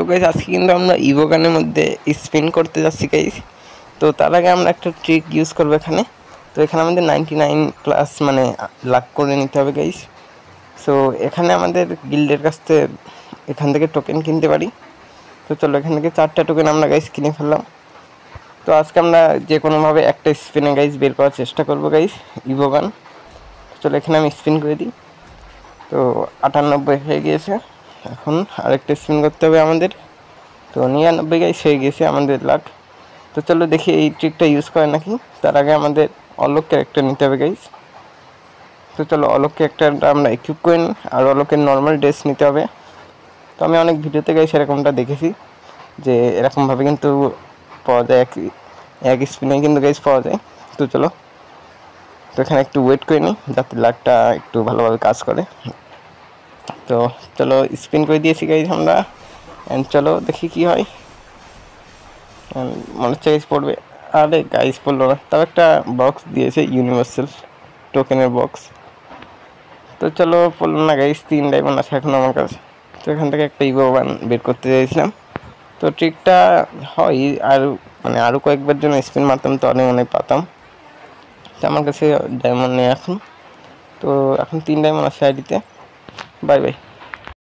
So guys আজকে কিন্তু আমরা ইভোগানের মধ্যে স্পিন করতে যাচ্ছি গাইস। তো তার আগে আমরা একটা ট্রিক ইউজ করব এখানে। তো এখানে আমাদের 99+ মানে লাক করে নিতে হবে গাইস। সো এখানে আমাদের গিল্ডের কাছ থেকে এখান থেকে টোকেন কিনতে পারি। তো চলো এখান থেকে 4টা টোকেন আমরা গাইস কিনে ফেললাম। তো আজকে আমরা যে কোনোভাবে একটা স্পিনে গাইস বের করার চেষ্টা করব গাইস ইভোগান। চলো এখানে আমি স্পিন করে দিই। তো 98 হয়ে গিয়েছে। এখন আরেকটা স্পিন করতে হবে আমাদের। তো 99 গাইস হয়ে গেছে আমাদের লাক। তো চলো দেখি এই ট্রিকটা ইউজ করে নাকি। তার আগে আমাদের অলোক ক্যারেক্টার নিতে হবে গাইস। তো চলো অলোক ক্যারেক্টারটা আমরা ইকুইপ করে নিই, আর অলোকের নর্মাল ড্রেস নিতে হবে। তো আমি অনেক ভিডিওতে গাইস এরকমটা দেখেছি যে এরকমভাবে কিন্তু পাওয়া যায়, এক স্পিনে কিন্তু গাইস পাওয়া যায়। তো চলো তো এখানে একটু ওয়েট করে নিই যাতে লাকটা একটু ভালোভাবে কাজ করে। তো চলো স্পিন করে দিয়েছি গাইস আমরা, অ্যান্ড চলো দেখি কি হয়। মনে হচ্ছে গাইস পড়বে, আরে গাইস পড়লো না, তাও একটা বক্স দিয়েছে ইউনিভার্সাল টোকেনের বক্স। তো চলো পড়লো না গাইস, 3 ডায়মন্ড আছে এখন আমার কাছে। তো এখান থেকে একটা ইভোগান বের করতে চাইছিলাম। তো ট্রিকটা হয় আর মানে আরও কয়েকবার জন্য স্পিন মারতাম তো অনেক মনে পাতাম। তো আমার কাছে ডায়মন্ড নেই এখন। তো এখন 3 ডায়মন্ড আছে আইডিতে। Bye bye.